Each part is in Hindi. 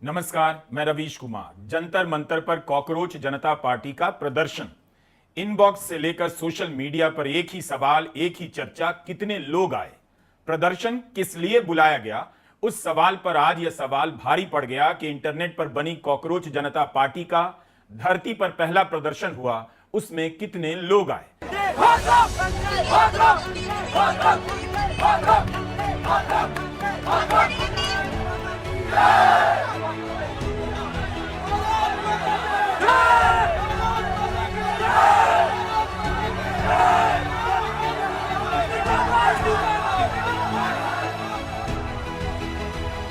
नमस्कार, मैं रवीश कुमार। जंतर मंतर पर कॉकरोच जनता पार्टी का प्रदर्शन। इनबॉक्स से लेकर सोशल मीडिया पर एक ही सवाल, एक ही चर्चा, कितने लोग आए, प्रदर्शन किस लिए बुलाया गया। उस सवाल पर आज यह सवाल भारी पड़ गया कि इंटरनेट पर बनी कॉकरोच जनता पार्टी का धरती पर पहला प्रदर्शन हुआ, उसमें कितने लोग आए।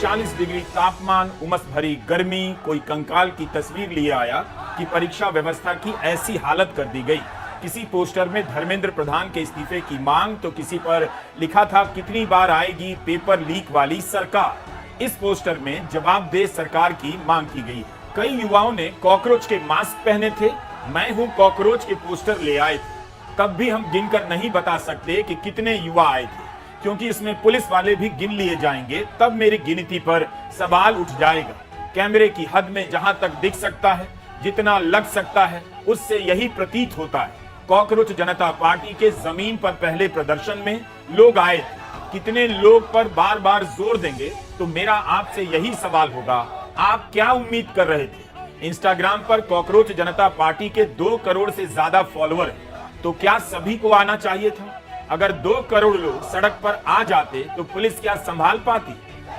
40 डिग्री तापमान, उमस भरी गर्मी, कोई कंकाल की तस्वीर लिए आया कि परीक्षा व्यवस्था की ऐसी हालत कर दी गई। किसी पोस्टर में धर्मेंद्र प्रधान के इस्तीफे की मांग, तो किसी पर लिखा था कितनी बार आएगी पेपर लीक वाली सरकार। इस पोस्टर में जवाबदेह सरकार की मांग की गई। कई युवाओं ने कॉकरोच के मास्क पहने थे, मैं हूं कॉकरोच के पोस्टर ले आए थे। तब भी हम गिनकर नहीं बता सकते कि कितने युवा आए थे, क्योंकि इसमें पुलिस वाले भी गिन लिए जाएंगे, तब मेरी गिनती पर सवाल उठ जाएगा। कैमरे की हद में जहां तक दिख सकता है, जितना लग सकता है, उससे यही प्रतीत होता है। कॉकरोच जनता पार्टी के जमीन पर पहले प्रदर्शन में लोग आए थे। कितने लोग पर बार बार जोर देंगे, तो मेरा आपसे यही सवाल होगा, आप क्या उम्मीद कर रहे थे। इंस्टाग्राम पर कॉकरोच जनता पार्टी के 2 करोड़ से ज्यादा फॉलोअर हैं, तो क्या सभी को आना चाहिए था। अगर 2 करोड़ लोग सड़क पर आ जाते तो पुलिस क्या संभाल पाती।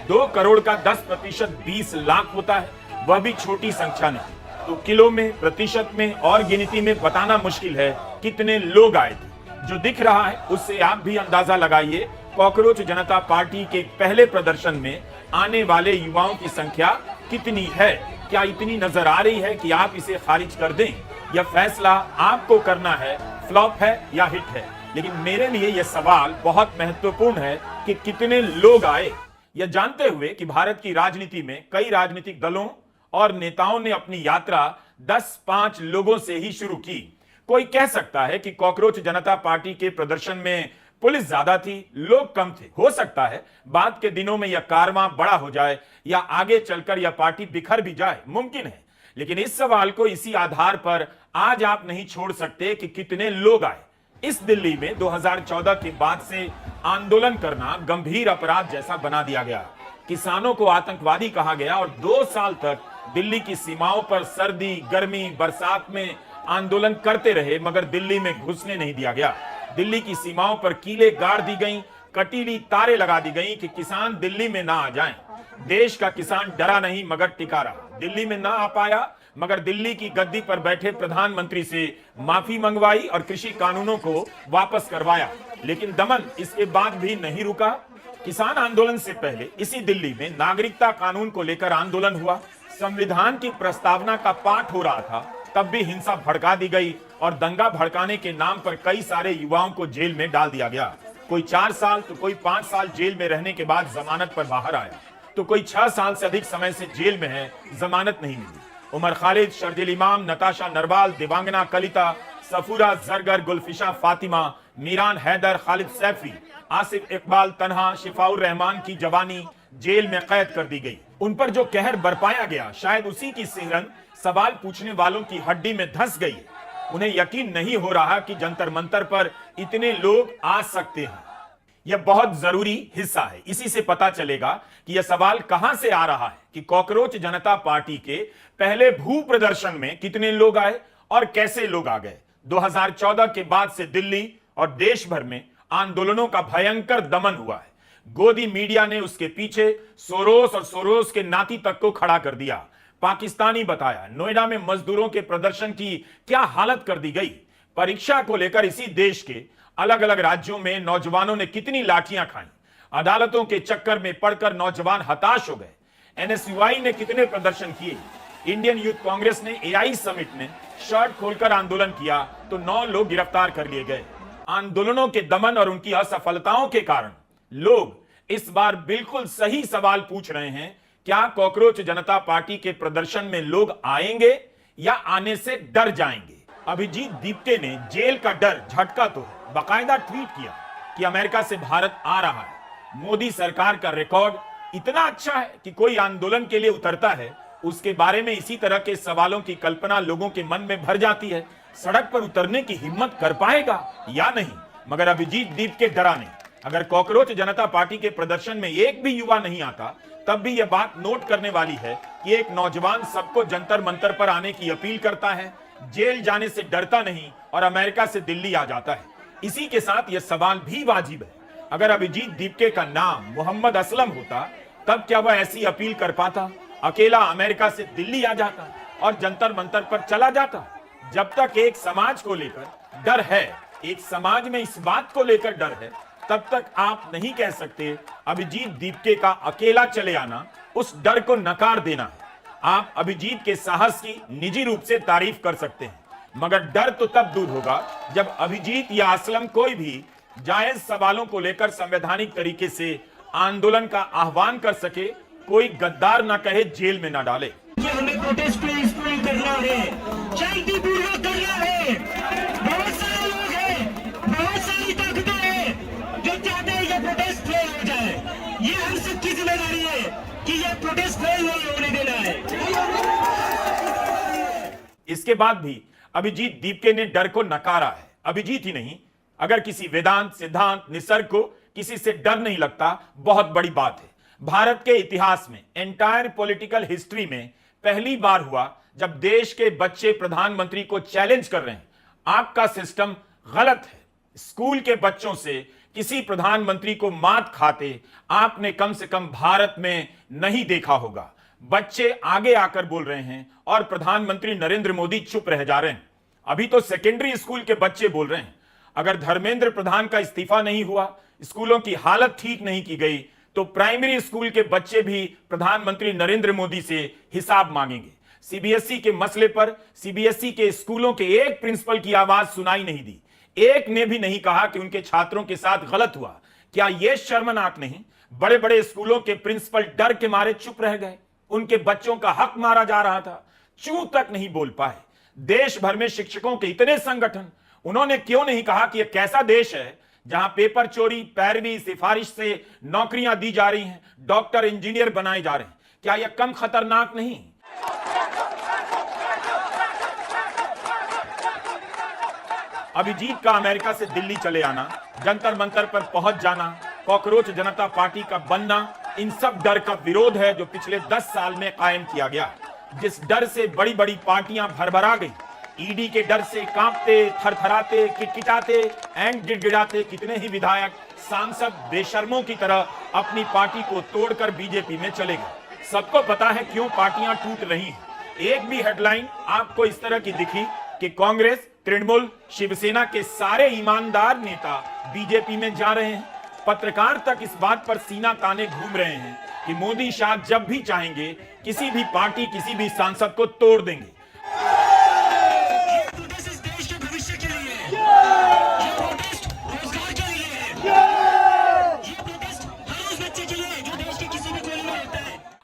2 करोड़ का 10% 20 लाख होता है, वह भी छोटी संख्या नहीं। तो किलो में, प्रतिशत में और गिनती में बताना मुश्किल है कितने लोग आए थे। जो दिख रहा है उससे आप भी अंदाजा लगाइए, कॉकरोच जनता पार्टी के पहले प्रदर्शन में आने वाले युवाओं की संख्या कितनी है। क्या इतनी नजर आ रही है कि आप इसे खारिज कर दें। यह फैसला आपको करना है, फ्लॉप है या हिट है। लेकिन मेरे लिए यह सवाल बहुत महत्वपूर्ण है कि कितने लोग आए। यह जानते हुए कि भारत की राजनीति में कई राजनीतिक दलों और नेताओं ने अपनी यात्रा 10-5 लोगों से ही शुरू की। कोई कह सकता है कि कॉकरोच जनता पार्टी के प्रदर्शन में पुलिस ज्यादा थी, लोग कम थे। हो सकता है बाद के दिनों में यह कारवां बड़ा हो जाए या आगे चलकर यह पार्टी बिखर भी जाए, मुमकिन है। लेकिन इस सवाल को इसी आधार पर आज आप नहीं छोड़ सकते कि कितने लोग आए। इस दिल्ली में 2014 के बाद से आंदोलन करना गंभीर अपराध जैसा बना दिया गया। किसानों को आतंकवादी कहा गया और 2 साल तक दिल्ली की सीमाओं पर सर्दी, गर्मी, बरसात में आंदोलन करते रहे, मगर दिल्ली में घुसने नहीं दिया गया। दिल्ली की सीमाओं पर कीले गाड़ दी गई, कटीली तारे लगा दी गई कि किसान दिल्ली में ना आ जाएं। देश का किसान डरा नहीं मगर टिका रहा। दिल्ली में ना आ पाया, मगर दिल्ली की गद्दी पर बैठे प्रधानमंत्री से माफी मंगवाई और कृषि कानूनों को वापस करवाया। लेकिन दमन इसके बाद भी नहीं रुका। किसान आंदोलन से पहले इसी दिल्ली में नागरिकता कानून को लेकर आंदोलन हुआ। संविधान की प्रस्तावना का पाठ हो रहा था, तब भी हिंसा भड़का दी गई और दंगा भड़काने के नाम पर कई सारे युवाओं को जेल में डाल दिया गया। कोई 4 साल तो कोई 5 साल जेल में रहने के बाद जमानत पर बाहर आया, तो कोई 6 साल से अधिक समय से जेल में है, जमानत नहीं मिली। उमर खालिद, शर्जिल इमाम, नताशा नरवाल, दिवांगना कलिता, सफूरा जरगर, गुलफिशा फातिमा, मीरान हैदर, खालिद सैफी, आसिफ इकबाल तन्हा, शिफाउर रहमान की जवानी जेल में कैद कर दी गई। उन पर जो कहर बरपाया गया, शायद उसी की सिहरन सवाल पूछने वालों की हड्डी में धंस गई। उन्हें यकीन नहीं हो रहा कि जंतर मंतर पर इतने लोग आ सकते हैं। यह बहुत जरूरी हिस्सा है। इसी से पता चलेगा कि यह सवाल कहां से आ रहा है कि कॉकरोच जनता पार्टी के पहले भू प्रदर्शन में कितने लोग आए और कैसे लोग आ गए। 2014 के बाद से दिल्ली और देश भर में आंदोलनों का भयंकर दमन हुआ है। गोदी मीडिया ने उसके पीछे सोरोस और सोरोस के नाती तक को खड़ा कर दिया। पाकिस्तानी बताया। नोएडा में मजदूरों के प्रदर्शन की क्या हालत कर दी गई। परीक्षा को लेकर इसी देश के अलग अलग राज्यों में नौजवानों ने कितनी लाठियां खाई। अदालतों के चक्कर में पड़कर नौजवान हताश हो गए। एनएसयूआई ने कितने प्रदर्शन किए। इंडियन यूथ कांग्रेस ने एआई समिट ने शर्ट खोलकर आंदोलन किया तो 9 लोग गिरफ्तार कर लिए गए। आंदोलनों के दमन और उनकी असफलताओं के कारण लोग इस बार बिल्कुल सही सवाल पूछ रहे हैं, क्या कॉकरोच जनता पार्टी के प्रदर्शन में लोग आएंगे या आने से डर जाएंगे। अभिजीत दीप्ते ने जेल का डर झटका तो है, बाकायदा ट्वीट किया कि अमेरिका से भारत आ रहा है। मोदी सरकार का रिकॉर्ड इतना अच्छा है कि कोई आंदोलन के लिए उतरता है उसके बारे में इसी तरह के सवालों की कल्पना लोगों के मन में भर जाती है। सड़क पर उतरने की हिम्मत कर पाएगा या नहीं, मगर अभिजीत दीपके डरा नहीं। अगर कॉकरोच जनता पार्टी के प्रदर्शन में एक भी युवा नहीं आता, तब भी यह बात नोट करने वाली है कि एक नौजवान सबको जंतर मंतर पर आने की अपील करता है, जेल जाने से डरता नहीं और अमेरिका से दिल्ली आ जाता है। इसी के साथ यह सवाल भी वाजिब है, अगर अभिजीत दीपके का नाम मोहम्मद असलम होता, तब क्या वह ऐसी अपील कर पाता? अकेला अमेरिका से दिल्ली आ जाता और जंतर मंतर पर चला जाता? जब तक एक समाज को लेकर डर है, एक समाज में इस बात को लेकर डर है, तब तक आप नहीं कह सकते अभिजीत दीपके का अकेला चले आना उस डर को नकार देना है। आप अभिजीत के साहस की निजी रूप से तारीफ कर सकते हैं, मगर डर तो तब दूर होगा जब अभिजीत या असलम कोई भी जायज सवालों को लेकर संवैधानिक तरीके से आंदोलन का आह्वान कर सके, कोई गद्दार ना कहे जेल में ना डाले। हमें प्रोटेस्ट को करना है, शांतिपूर्वक करना है। बहुत सारे लोग हैं, बहुत सारी ताकतें हैं जो चाहते हैं ये प्रोटेस्ट फेल हो जाए। ये हम सबकी जिम्मेदारी है कि ये प्रोटेस्ट फेल नहीं होने देना है। इसके बाद भी अभिजीत दीपके ने डर को नकारा है। अभिजीत ही नहीं, अगर किसी वेदांत, सिद्धांत, निसर्ग को किसी से डर नहीं लगता, बहुत बड़ी बात है। भारत के इतिहास में, एंटायर पॉलिटिकल हिस्ट्री में पहली बार हुआ जब देश के बच्चे प्रधानमंत्री को चैलेंज कर रहे हैं, आपका सिस्टम गलत है। स्कूल के बच्चों से किसी प्रधानमंत्री को मात खाते आपने कम से कम भारत में नहीं देखा होगा। बच्चे आगे आकर बोल रहे हैं और प्रधानमंत्री नरेंद्र मोदी चुप रह जा रहे हैं। अभी तो सेकेंडरी स्कूल के बच्चे बोल रहे हैं। अगर धर्मेंद्र प्रधान का इस्तीफा नहीं हुआ, स्कूलों की हालत ठीक नहीं की गई, तो प्राइमरी स्कूल के बच्चे भी प्रधानमंत्री नरेंद्र मोदी से हिसाब मांगेंगे। सीबीएसई के मसले पर सीबीएसई के स्कूलों के एक प्रिंसिपल की आवाज सुनाई नहीं दी। एक ने भी नहीं कहा कि उनके छात्रों के साथ गलत हुआ। क्या यह शर्मनाक नहीं? बड़े बड़े स्कूलों के प्रिंसिपल डर के मारे चुप रह गए। उनके बच्चों का हक मारा जा रहा था, चू तक नहीं बोल पाए। देश भर में शिक्षकों के इतने संगठन, उन्होंने क्यों नहीं कहा कि यह कैसा देश है जहां पेपर चोरी, पैरवी, सिफारिश से नौकरियां दी जा रही हैं, डॉक्टर, इंजीनियर बनाए जा रहे हैं? क्या यह कम खतरनाक नहीं? अभिजीत का अमेरिका से दिल्ली चले आना, जंतर मंतर पर पहुंच जाना, कॉकरोच जनता पार्टी का बनना, इन सब डर का विरोध है जो पिछले 10 साल में कायम किया गया। जिस डर से बड़ी बड़ी पार्टियां भरभरा गई, ईडी के डर से कांपते, थरथराते, किटकिटाते एंड गिड़गिड़ाते कितने ही विधायक, सांसद बेशर्मों की तरह अपनी पार्टी को तोड़कर बीजेपी में चले गए। सबको पता है क्यों पार्टियां टूट रही हैं। एक भी हेडलाइन आपको इस तरह की दिखी कि कांग्रेस, तृणमूल, शिवसेना के सारे ईमानदार नेता बीजेपी में जा रहे हैं? पत्रकार तक इस बात पर सीना ताने घूम रहे हैं कि मोदी शाह जब भी चाहेंगे किसी भी पार्टी, किसी भी सांसद को तोड़ देंगे।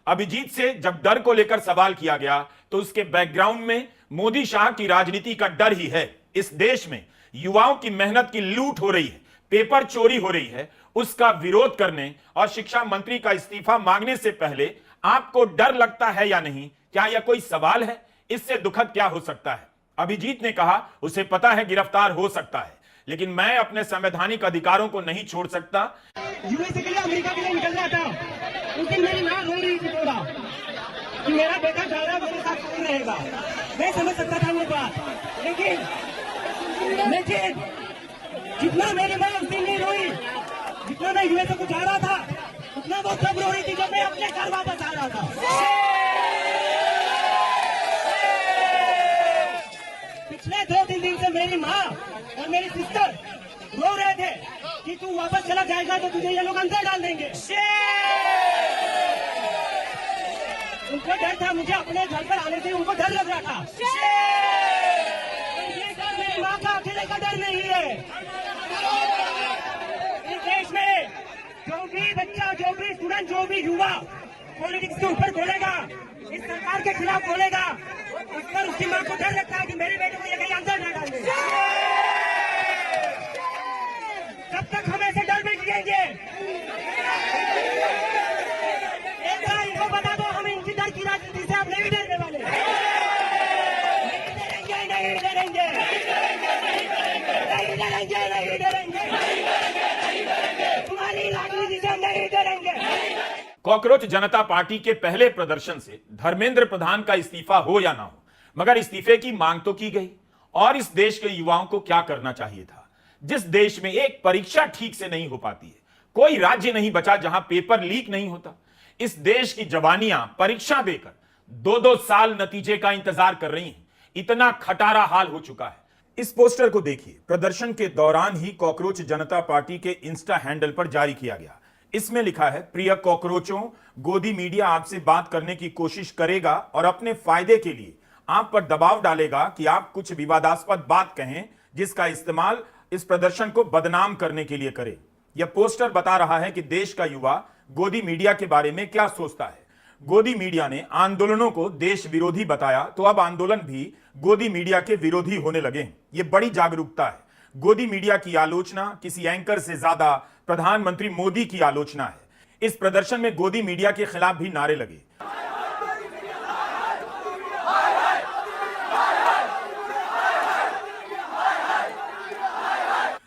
अभिजीत से जब डर को लेकर सवाल किया गया तो उसके बैकग्राउंड में मोदी शाह की राजनीति का डर ही है। इस देश में युवाओं की मेहनत की लूट हो रही है, पेपर चोरी हो रही है, उसका विरोध करने और शिक्षा मंत्री का इस्तीफा मांगने से पहले आपको डर लगता है या नहीं? क्या यह कोई सवाल है? इससे दुखद क्या हो सकता है? अभिजीत ने कहा उसे पता है गिरफ्तार हो सकता है, लेकिन मैं अपने संवैधानिक अधिकारों को नहीं छोड़ सकता। यूएसए के लिए, अमेरिका के लिए निकल रहा था, उस दिन मेरी मां रो रही थी थोड़ा कि मेरा बेटा जा रहा है, मेरे साथ कौन रहेगा। मैं समझ सकता था वो बात, लेकिन जितना मेरी मां उस दिन नहीं रोई, जितना मैं यूएसए को जा रहा था, उतना वो तब रो रही थी जब मैं अपने घर वापस आ रहा था। पिछले 2-3 दिन से मेरी माँ और मेरी सिस्टर रो रहे थे कि तू वापस चला जाएगा तो तुझे ये लोग अंदर डाल देंगे। उनको डर था, मुझे अपने घर पर आने से उनको डर लग रहा था। ये डर मेरी माँ का अकेले का डर नहीं है। इस देश में जो भी बच्चा, जो भी स्टूडेंट, जो भी युवा पॉलिटिक्स के ऊपर बोलेगा, इस सरकार के खिलाफ बोलेगा, उस पर उसकी माँ को डर लगता है कि मेरे बेटे को ये कहीं अंदर न डाल दे। कब तक हम ऐसे डर में जिएंगे? एक बार इनको बता दो, हम इनकी डर की राजनीति से अब नहीं डरने वाले, नहीं डरेंगे, नहीं डरेंगे, नहीं डरेंगे, तुम्हारी राजनीति से नहीं डरेंगे। कॉकरोच जनता पार्टी के पहले प्रदर्शन से धर्मेंद्र प्रधान का इस्तीफा हो या ना हो, मगर इस्तीफे की मांग तो की गई। और इस देश के युवाओं को क्या करना चाहिए था? जिस देश में एक परीक्षा ठीक से नहीं हो पाती है, कोई राज्य नहीं बचा जहां पेपर लीक नहीं होता। इस देश की जवानियां परीक्षा देकर 2-2 साल नतीजे का इंतजार कर रही हैं। इतना खटारा हाल हो चुका है। इस पोस्टर को देखिए, प्रदर्शन के दौरान ही कॉकरोच जनता पार्टी के इंस्टा हैंडल पर जारी किया गया। इसमें लिखा है, प्रिय कॉकरोचों, गोदी मीडिया आपसे बात करने की कोशिश करेगा और अपने फायदे के लिए आप पर दबाव डालेगा कि आप कुछ विवादास्पद बात कहें, जिसका इस्तेमाल इस प्रदर्शन को बदनाम करने के लिए करें। यह पोस्टर बता रहा है कि देश का युवा गोदी मीडिया के बारे में क्या सोचता है। गोदी मीडिया ने आंदोलनों को देश विरोधी बताया, तो अब आंदोलन भी गोदी मीडिया के विरोधी होने लगे हैं। यह बड़ी जागरूकता है। गोदी मीडिया की आलोचना किसी एंकर से ज्यादा प्रधानमंत्री मोदी की आलोचना है। इस प्रदर्शन में गोदी मीडिया के खिलाफ भी नारे लगे।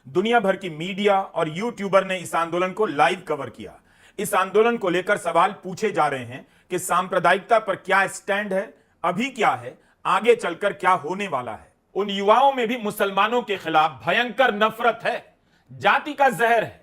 दुनिया भर की मीडिया और यूट्यूबर ने इस आंदोलन को लाइव कवर किया। इस आंदोलन को लेकर सवाल पूछे जा रहे हैं कि सांप्रदायिकता पर क्या स्टैंड है, अभी क्या है, आगे चलकर क्या होने वाला है। उन युवाओं में भी मुसलमानों के खिलाफ भयंकर नफरत है, जाति का जहर है,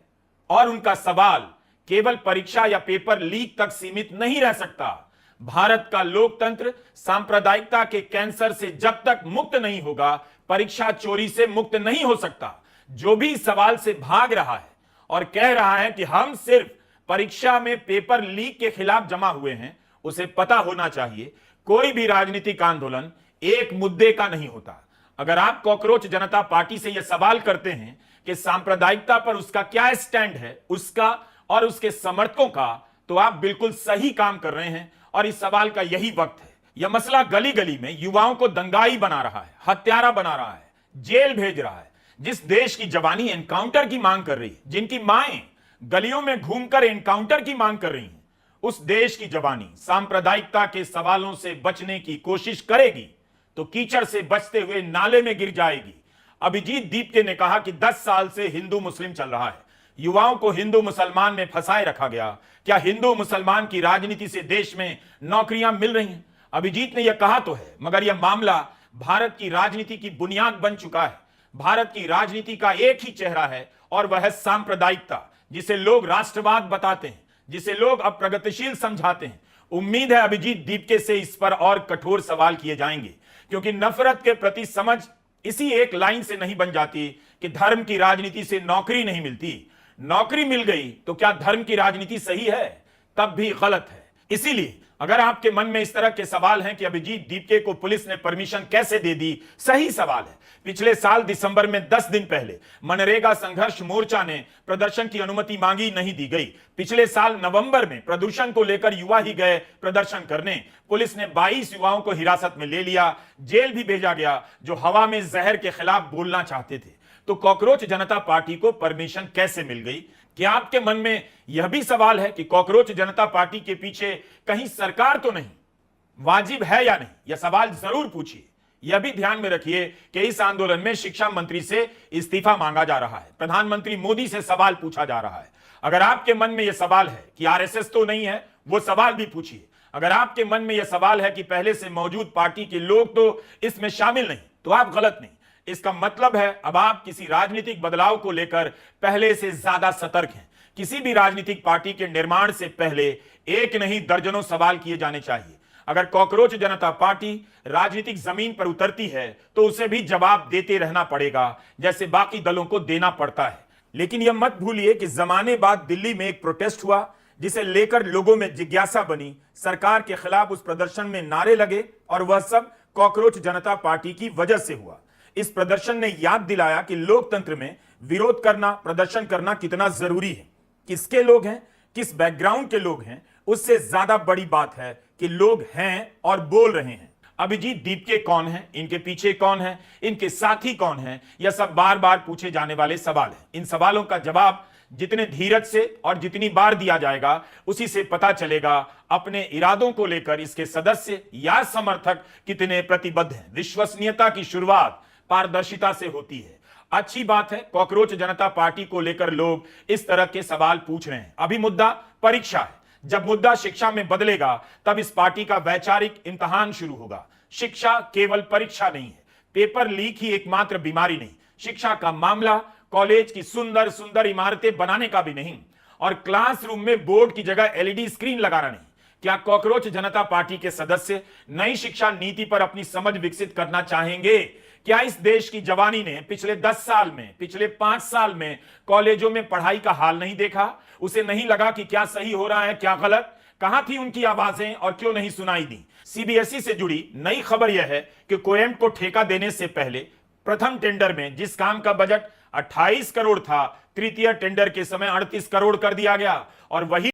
और उनका सवाल केवल परीक्षा या पेपर लीक तक सीमित नहीं रह सकता। भारत का लोकतंत्र सांप्रदायिकता के कैंसर से जब तक मुक्त नहीं होगा, परीक्षा चोरी से मुक्त नहीं हो सकता। जो भी इस सवाल से भाग रहा है और कह रहा है कि हम सिर्फ परीक्षा में पेपर लीक के खिलाफ जमा हुए हैं, उसे पता होना चाहिए कोई भी राजनीतिक आंदोलन एक मुद्दे का नहीं होता। अगर आप कॉकरोच जनता पार्टी से यह सवाल करते हैं कि सांप्रदायिकता पर उसका क्या स्टैंड है, उसका और उसके समर्थकों का, तो आप बिल्कुल सही काम कर रहे हैं और इस सवाल का यही वक्त है। यह मसला गली गली में युवाओं को दंगाई बना रहा है, हत्यारा बना रहा है, जेल भेज रहा है। जिस देश की जवानी एनकाउंटर की मांग कर रही है, जिनकी माएं गलियों में घूमकर एनकाउंटर की मांग कर रही हैं, उस देश की जवानी सांप्रदायिकता के सवालों से बचने की कोशिश करेगी तो कीचड़ से बचते हुए नाले में गिर जाएगी। अभिजीत दीपके ने कहा कि 10 साल से हिंदू मुस्लिम चल रहा है, युवाओं को हिंदू मुसलमान में फंसाए रखा गया। क्या हिंदू मुसलमान की राजनीति से देश में नौकरियां मिल रही हैं? अभिजीत ने यह कहा तो है, मगर यह मामला भारत की राजनीति की बुनियाद बन चुका है। भारत की राजनीति का एक ही चेहरा है और वह है सांप्रदायिकता, जिसे लोग राष्ट्रवाद बताते हैं, जिसे लोग अब प्रगतिशील समझाते हैं। उम्मीद है अभिजीत दीपके से इस पर और कठोर सवाल किए जाएंगे, क्योंकि नफरत के प्रति समझ इसी एक लाइन से नहीं बन जाती कि धर्म की राजनीति से नौकरी नहीं मिलती। नौकरी मिल गई तो क्या धर्म की राजनीति सही है? तब भी गलत है। इसीलिए अगर आपके मन में इस तरह के सवाल हैं कि अभिजीत दीपके को पुलिस ने परमिशन कैसे दे दी, सही सवाल है। पिछले साल दिसंबर में 10 दिन पहले मनरेगा संघर्ष मोर्चा ने प्रदर्शन की अनुमति मांगी, नहीं दी गई। पिछले साल नवंबर में प्रदूषण को लेकर युवा ही गए प्रदर्शन करने, पुलिस ने 22 युवाओं को हिरासत में ले लिया, जेल भी भेजा गया, जो हवा में जहर के खिलाफ बोलना चाहते थे। तो कॉकरोच जनता पार्टी को परमिशन कैसे मिल गई? क्या आपके मन में यह भी सवाल है कि कॉकरोच जनता पार्टी के पीछे कहीं सरकार तो नहीं? वाजिब है या नहीं, यह सवाल जरूर पूछिए। यह भी ध्यान में रखिए कि इस आंदोलन में शिक्षा मंत्री से इस्तीफा मांगा जा रहा है, प्रधानमंत्री मोदी से सवाल पूछा जा रहा है। अगर आपके मन में यह सवाल है कि आरएसएस तो नहीं है, वो सवाल भी पूछिए। अगर आपके मन में यह सवाल है कि पहले से मौजूद पार्टी के लोग तो इसमें शामिल नहीं, तो आप गलत नहीं। इसका मतलब है अब आप किसी राजनीतिक बदलाव को लेकर पहले से ज्यादा सतर्क हैं। किसी भी राजनीतिक पार्टी के निर्माण से पहले एक नहीं दर्जनों सवाल किए जाने चाहिए। अगर कॉकरोच जनता पार्टी राजनीतिक जमीन पर उतरती है तो उसे भी जवाब देते रहना पड़ेगा, जैसे बाकी दलों को देना पड़ता है। लेकिन यह मत भूलिए कि जमाने बाद दिल्ली में एक प्रोटेस्ट हुआ, जिसे लेकर लोगों में जिज्ञासा बनी, सरकार के खिलाफ उस प्रदर्शन में नारे लगे, और वह सब कॉकरोच जनता पार्टी की वजह से हुआ। इस प्रदर्शन ने याद दिलाया कि लोकतंत्र में विरोध करना, प्रदर्शन करना कितना जरूरी है। किसके लोग हैं, किस बैकग्राउंड के लोग हैं, उससे ज्यादा बड़ी बात है कि लोग हैं और बोल रहे हैं। अभिजीत दीपके कौन है, इनके पीछे कौन है, इनके साथी कौन है, यह सब बार बार पूछे जाने वाले सवाल हैं। इन सवालों का जवाब जितने धीरज से और जितनी बार दिया जाएगा उसी से पता चलेगा अपने इरादों को लेकर इसके सदस्य या समर्थक कितने प्रतिबद्ध हैं। विश्वसनीयता की शुरुआत पारदर्शिता से होती है। अच्छी बात है कॉकरोच जनता पार्टी को लेकर लोग इस तरह के सवाल पूछ रहे हैं। अभी मुद्दा परीक्षा है। जब मुद्दा शिक्षा में बदलेगा तब इस पार्टी का वैचारिक इम्तिहान शुरू होगा। शिक्षा केवल परीक्षा नहीं है, पेपर लीक ही एकमात्र बीमारी नहीं। शिक्षा का मामला कॉलेज की सुंदर सुंदर इमारतें बनाने का भी नहीं और क्लासरूम में बोर्ड की जगह एलईडी स्क्रीन लगाना नहीं। क्या कॉकरोच जनता पार्टी के सदस्य नई शिक्षा नीति पर अपनी समझ विकसित करना चाहेंगे? क्या इस देश की जवानी ने पिछले 10 साल में, पिछले 5 साल में कॉलेजों में पढ़ाई का हाल नहीं देखा? उसे नहीं लगा कि क्या सही हो रहा है, क्या गलत? कहां थी उनकी आवाजें और क्यों नहीं सुनाई दी? सीबीएसई से जुड़ी नई खबर यह है कि कोएम्प को ठेका देने से पहले प्रथम टेंडर में जिस काम का बजट 28 करोड़ था, तृतीय टेंडर के समय 38 करोड़ कर दिया गया और वही